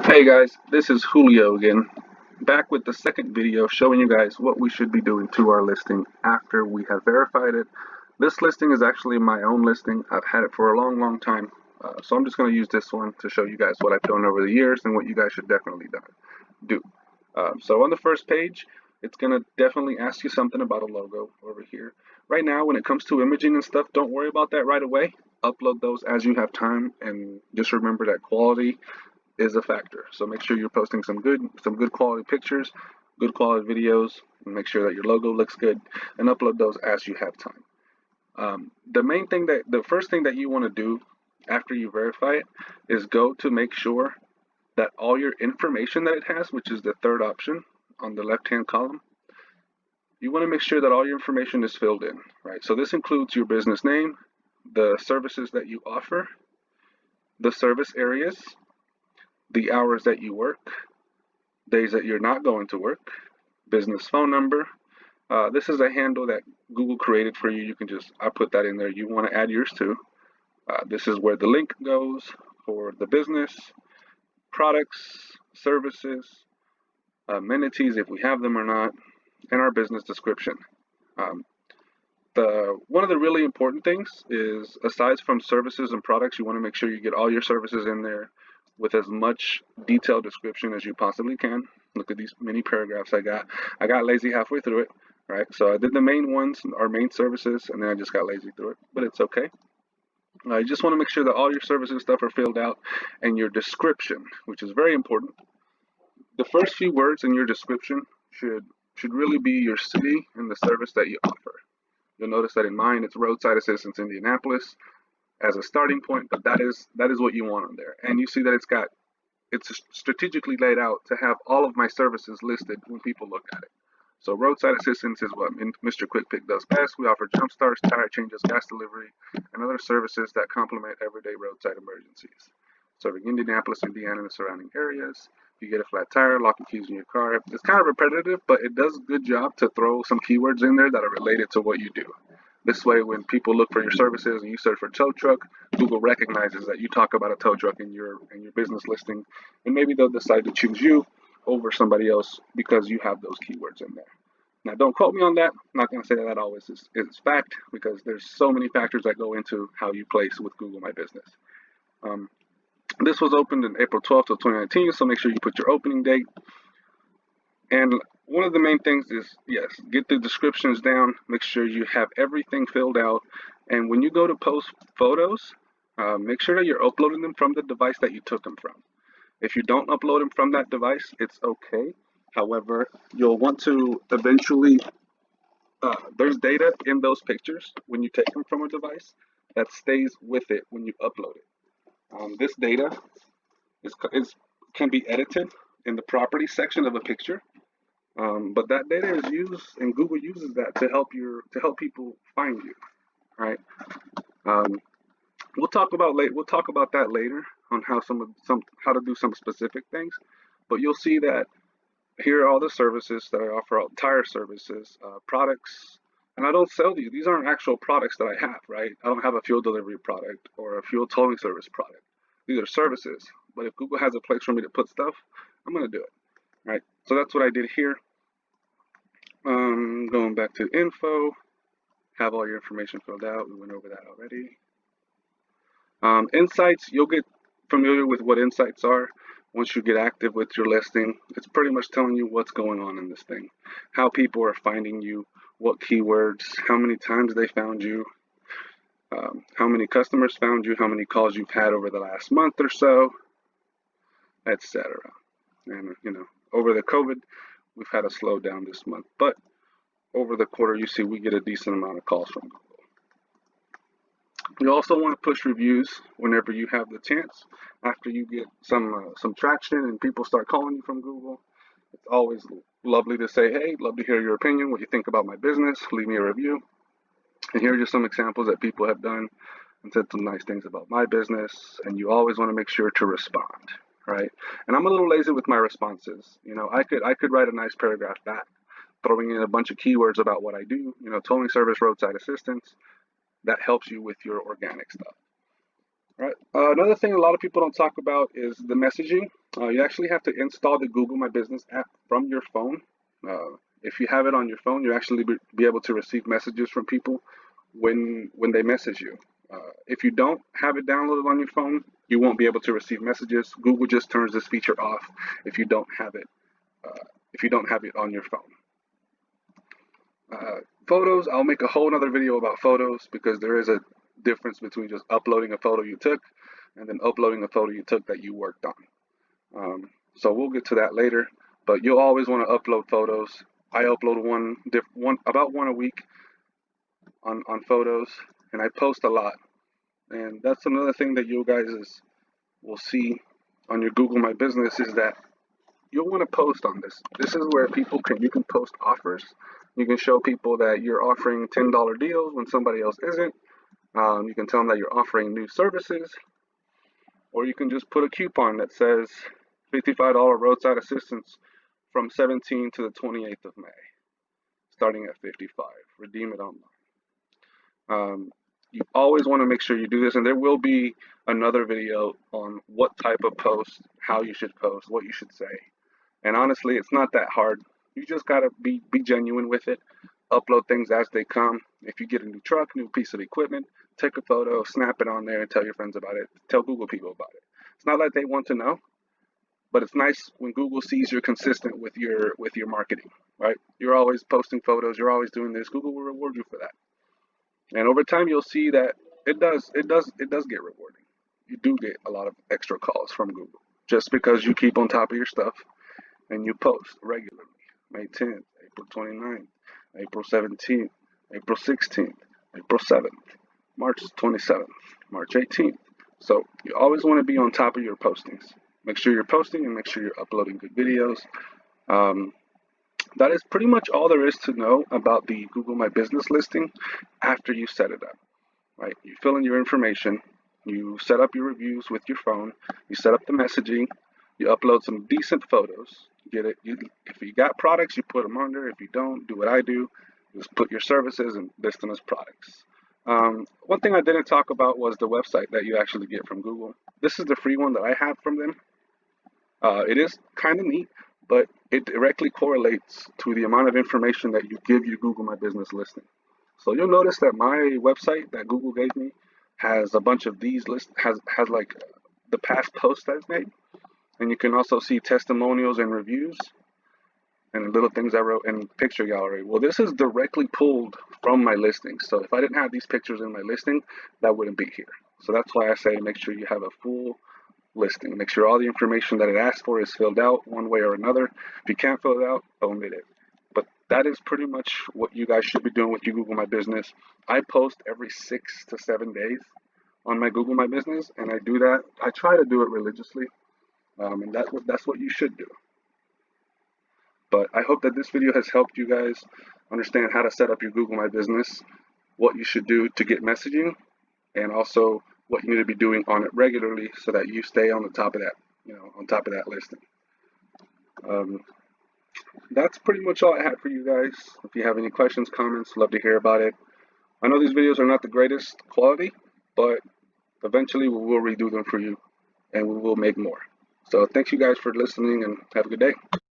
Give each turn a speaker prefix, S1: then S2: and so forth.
S1: Hey guys, this is Julio again, back with the second video showing you guys what we should be doing to our listing after we have verified it. This listing is actually my own listing. I've had it for a long time, so I'm just going to use this one to show you guys what I've done over the years and what you guys should definitely do. So on the first page, it's going to definitely ask you something about a logo over here. Right now, when it comes to imaging and stuff, don't worry about that right away. Upload those as you have time, and just remember that quality is a factor. So make sure you're posting some good quality pictures, good quality videos, and make sure that your logo looks good, and upload those as you have time. The first thing that you want to do after you verify it is go to make sure that all your information that it has, which is the third option on the left-hand column, you want to make sure that all your information is filled in, right? So this includes your business name, the services that you offer, the service areas, the hours that you work, days that you're not going to work, business phone number. This is a handle that Google created for you. I put that in there. You want to add yours too. This is where the link goes for the business, products, services, amenities if we have them or not, and our business description. One of the really important things is, aside from services and products, you want to make sure you get all your services in there with as much detailed description as you possibly can. Look at these mini paragraphs I got. I got lazy halfway through it, right? So I did the main ones, our main services, and then I just got lazy through it, but it's okay. You just want to make sure that all your services stuff are filled out, and your description, which is very important. The first few words in your description should really be your city and the service that you offer. You'll notice that in mine, it's Roadside Assistance Indianapolis as a starting point, but that is what you want on there. And you see that it's strategically laid out to have all of my services listed when people look at it. So roadside assistance is what Mr.Quickpick does best. We offer jump starts, tire changes, gas delivery, and other services that complement everyday roadside emergencies. Serving Indianapolis, Indiana, and the surrounding areas. If you get a flat tire, lock and keys in your car. It's kind of repetitive, but it does a good job to throw some keywords in there that are related to what you do. This way, when people look for your services and you search for tow truck, Google recognizes that you talk about a tow truck in your business listing, and maybe they'll decide to choose you over somebody else because you have those keywords in there. Now, don't quote me on that. I'm not going to say that always is fact, because there's so many factors that go into how you place with Google My Business. This was opened in April 12th of 2019, so make sure you put your opening date. And one of the main things is, yes, get the descriptions down, make sure you have everything filled out. And when you go to post photos, make sure that you're uploading them from the device that you took them from. If you don't upload them from that device, it's okay. However, you'll want to eventually, there's data in those pictures when you take them from a device that stays with it when you upload it. This data can be edited in the properties section of a picture, but that data is used, and Google uses that to help people find you, right? We'll talk about that later on how how to do some specific things, but you'll see that here are all the services that I offer: all tire services, products, and I don't sell these. These aren't actual products that I have, right? I don't have a fuel delivery product or a fuel towing service product. These are services, but if Google has a place for me to put stuff, I'm going to do it, right? So that's what I did here. Going back to info, have all your information filled out. We went over that already. Insights, you'll get familiar with what insights are once you get active with your listing. It's pretty much telling you what's going on in this thing, how people are finding you, what keywords, how many times they found you, how many customers found you, how many calls you've had over the last month or so, etc. And over the COVID, we've had a slowdown this month, but over the quarter, you see we get a decent amount of calls from Google. You also want to push reviews whenever you have the chance. After you get some traction and people start calling you from Google, it's always lovely to say, hey, love to hear your opinion, what you think about my business, leave me a review. And here are just some examples that people have done and said some nice things about my business, and you always want to make sure to respond, right? And I'm a little lazy with my responses. I could write a nice paragraph back, throwing in a bunch of keywords about what I do, towing service, roadside assistance. That helps you with your organic stuff. Right. Another thing a lot of people don't talk about is the messaging. You actually have to install the Google My Business app from your phone. If you have it on your phone, you actually be able to receive messages from people when they message you. If you don't have it downloaded on your phone, you won't be able to receive messages. Google just turns this feature off if you don't have it. If you don't have it on your phone. Photos, I'll make a whole other video about photos because there is a difference between just uploading a photo you took and then uploading a photo you took that you worked on. So we'll get to that later, but you'll always want to upload photos. I upload about one a week on photos, and I post a lot. And that's another thing that you guys will see on your Google My Business is that you'll want to post on this. This is where you can post offers. You can show people that you're offering $10 deals when somebody else isn't. You can tell them that you're offering new services, or you can just put a coupon that says $55 roadside assistance from 17th to the 28th of May, starting at 55. Redeem it online. You always want to make sure you do this, and there will be another video on what type of post, how you should post, what you should say. And honestly, it's not that hard. You just gotta be genuine with it. Upload things as they come. If you get a new truck, new piece of equipment, take a photo, snap it on there, and tell your friends about it. Tell Google people about it. It's not like they want to know, but it's nice when Google sees you're consistent with your marketing, right? You're always posting photos. You're always doing this. Google will reward you for that. And over time, you'll see that it does get rewarding. You do get a lot of extra calls from Google just because you keep on top of your stuff and you post regularly. May 10th, April 29th, April 17th, April 16th, April 7th, March 27th, March 18th. So you always want to be on top of your postings. Make sure you're posting and make sure you're uploading good videos. That is pretty much all there is to know about the Google My Business listing after you set it up, right? You fill in your information, you set up your reviews with your phone, you set up the messaging, you upload some decent photos, get it. If you got products, you put them under. If you don't, do what I do, just put your services and list them as products. One thing I didn't talk about was the website that you actually get from Google. This is the free one that I have from them. It is kind of neat, but it directly correlates to the amount of information that you give your Google My Business listing. So you'll notice that my website that Google gave me has a bunch of these lists, has like the past posts I've made, and you can also see testimonials and reviews and little things I wrote in picture gallery. Well, this is directly pulled from my listing. So if I didn't have these pictures in my listing, that wouldn't be here. So that's why I say make sure you have a full listing. Make sure all the information that it asks for is filled out one way or another. If you can't fill it out, omit it. But that is pretty much what you guys should be doing with your Google My Business. I post every 6 to 7 days on my Google My Business, and I do that. I try to do it religiously, and that's what you should do. But I hope that this video has helped you guys understand how to set up your Google My Business, what you should do to get messaging, and also what you need to be doing on it regularly so that you stay on the top of that, on top of that listing. That's pretty much all I had for you guys. If you have any questions, comments, love to hear about it. I know these videos are not the greatest quality, but eventually we will redo them for you and we will make more. So thanks you guys for listening and have a good day.